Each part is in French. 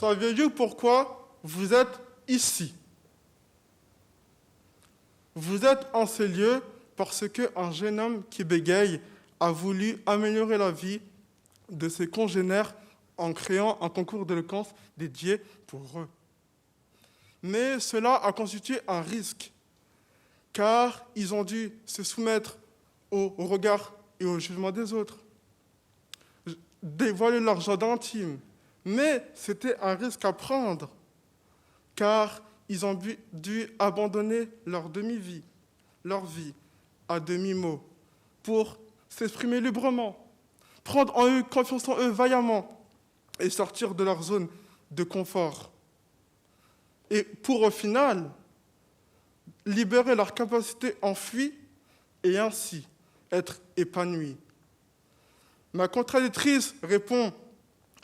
Savez-vous pourquoi vous êtes ici? Vous êtes en ces lieux parce qu'un jeune homme qui bégaye a voulu améliorer la vie de ses congénères en créant un concours d'éloquence dédié pour eux. Mais cela a constitué un risque, car ils ont dû se soumettre au regard et au jugement des autres, dévoiler leur jardin intime. Mais c'était un risque à prendre, car ils ont dû abandonner leur demi-vie, leur vie à demi-mot, pour s'exprimer librement, prendre en eux, confiance en eux vaillamment et sortir de leur zone de confort. Et pour au final, libérer leur capacité enfuie et ainsi être épanouis. Ma contradictrice répond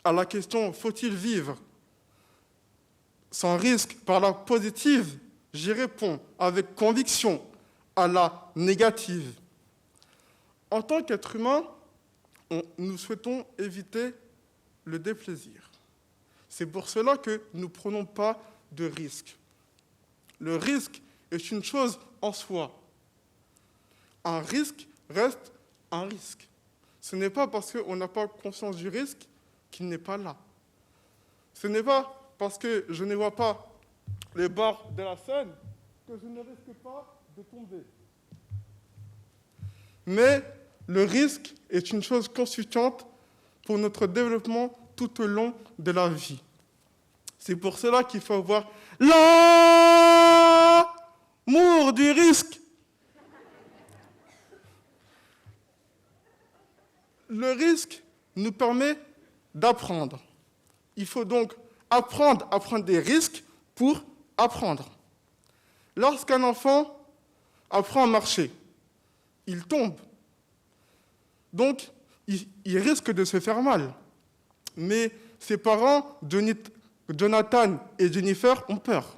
à la question « faut-il vivre ?» sans risque par la positive, j'y réponds avec conviction à la négative. En tant qu'être humain, nous souhaitons éviter le déplaisir. C'est pour cela que nous ne prenons pas de risque. Le risque est une chose en soi. Un risque reste un risque. Ce n'est pas parce qu'on n'a pas conscience du risque qu'il n'est pas là. Ce n'est pas parce que je ne vois pas les bords de la Seine que je ne risque pas de tomber. Mais le risque est une chose constituante pour notre développement tout au long de la vie. C'est pour cela qu'il faut avoir l'amour du risque. Le risque nous permet d'apprendre. Il faut donc apprendre à prendre des risques pour apprendre. Lorsqu'un enfant apprend à marcher, il tombe. Donc, il risque de se faire mal. Mais ses parents, Jonathan et Jennifer, ont peur.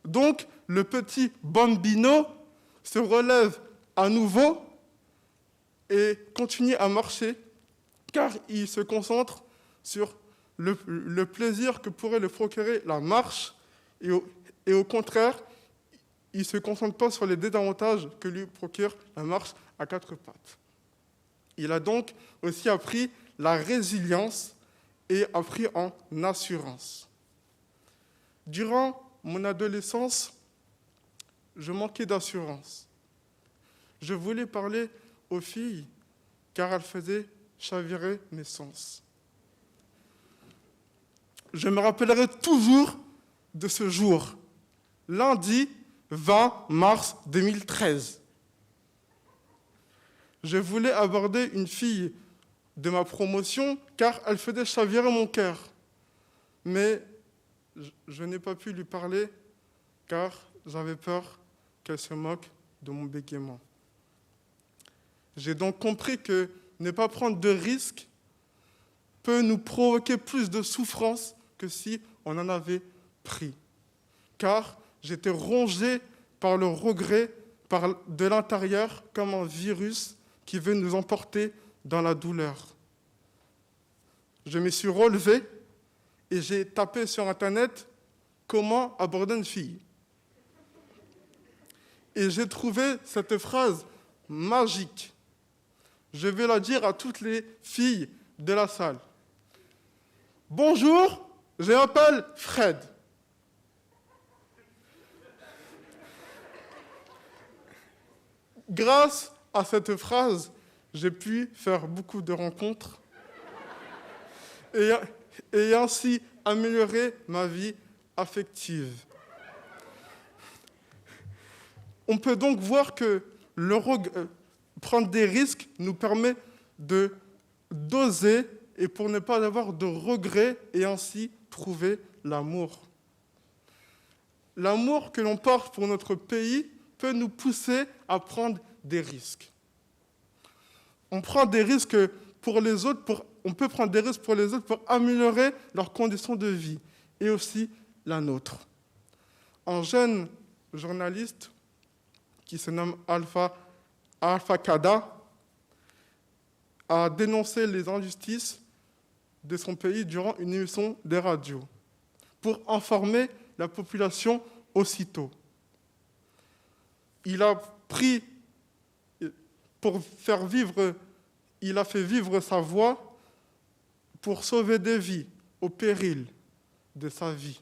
Donc, le petit bambino se relève à nouveau et continue à marcher, car il se concentre sur le plaisir que pourrait le procurer la marche, et au contraire, il ne se concentre pas sur les désavantages que lui procure la marche à quatre pattes. Il a donc aussi appris la résilience et appris en assurance. Durant mon adolescence, je manquais d'assurance. Je voulais parler aux filles, car elles faisaient chavirer mes sens. Je me rappellerai toujours de ce jour, lundi 20 mars 2013. Je voulais aborder une fille de ma promotion, car elle faisait chavirer mon cœur. Mais je n'ai pas pu lui parler, car j'avais peur qu'elle se moque de mon bégaiement. J'ai donc compris que ne pas prendre de risques peut nous provoquer plus de souffrance que si on en avait pris. Car j'étais rongé par le regret de l'intérieur comme un virus qui veut nous emporter dans la douleur. Je me suis relevé et j'ai tapé sur Internet « Comment aborder une fille ?» Et j'ai trouvé cette phrase magique. Je vais la dire à toutes les filles de la salle. « Bonjour, je m'appelle Fred. » Grâce à cette phrase, j'ai pu faire beaucoup de rencontres et ainsi améliorer ma vie affective. On peut donc voir que prendre des risques nous permet d'oser et pour ne pas avoir de regrets et ainsi trouver l'amour. L'amour que l'on porte pour notre pays peut nous pousser à prendre des risques. On prend des risques pour les autres, on peut prendre des risques pour les autres pour améliorer leurs conditions de vie et aussi la nôtre. Un jeune journaliste qui se nomme Alpha Kada a dénoncé les injustices de son pays durant une émission des radios pour informer la population aussitôt. Il a pris, il a fait vivre sa voix pour sauver des vies au péril de sa vie.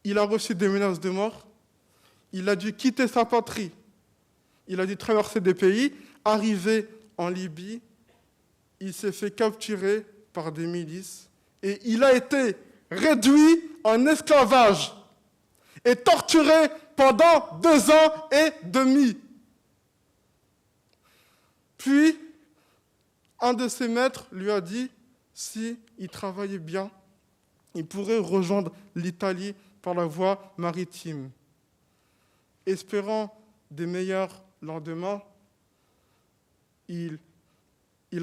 Il a reçu des menaces de mort, il a dû quitter sa patrie, il a dû traverser des pays, arriver en Libye, il s'est fait capturer par des milices et il a été réduit en esclavage et torturé pendant 2 ans et demi. Puis, un de ses maîtres lui a dit, s'il travaillait bien, il pourrait rejoindre l'Italie par la voie maritime. Espérant des meilleurs lendemains, il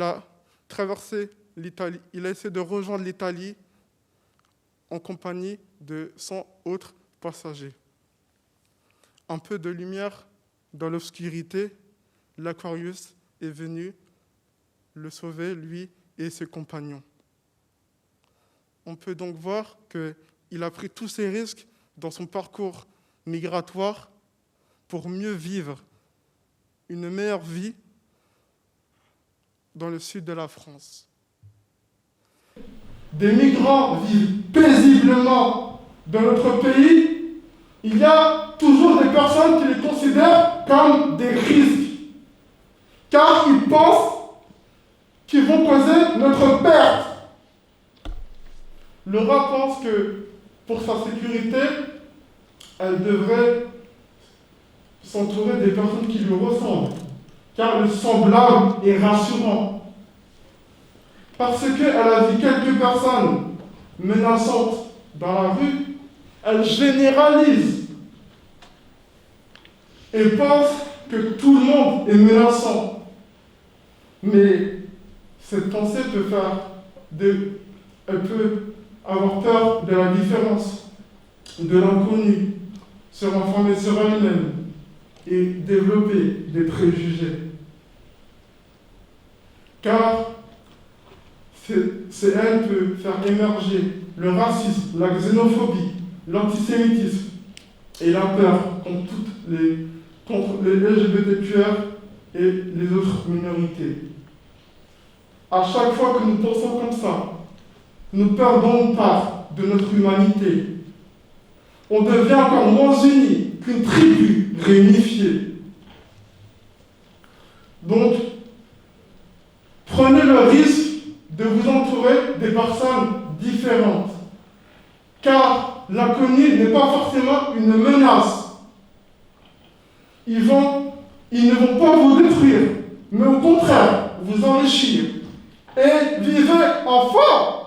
a traversé l'Italie, il a essayé de rejoindre l'Italie en compagnie de 100 autres passagers. Un peu de lumière dans l'obscurité, l'Aquarius est venu le sauver, lui et ses compagnons. On peut donc voir qu'il a pris tous ces risques dans son parcours migratoire pour mieux vivre une meilleure vie dans le sud de la France. Des migrants vivent paisiblement dans notre pays. Il y a toujours des personnes qui les considèrent comme des risques, car ils pensent qu'ils vont causer notre perte. Le rat pense que pour sa sécurité, elle devrait s'entourer des personnes qui lui ressemblent, car le semblable est rassurant. Parce qu'elle a vu quelques personnes menaçantes dans la rue, elle généralise et pense que tout le monde est menaçant. Mais cette pensée elle peut avoir peur de la différence, de l'inconnu, se renfermer sur elle-même et développer des préjugés. Car elle peut faire émerger le racisme, la xénophobie, l'antisémitisme et la peur contre les LGBTQR et les autres minorités. À chaque fois que nous pensons comme ça, nous perdons part de notre humanité. On devient encore moins unis qu'une tribu réunifiée. Donc, prenez le risque de vous entourer des personnes différentes, car l'inconnu n'est pas forcément une menace. Ils ne vont pas vous détruire, mais au contraire, vous enrichir. Et vivez enfant.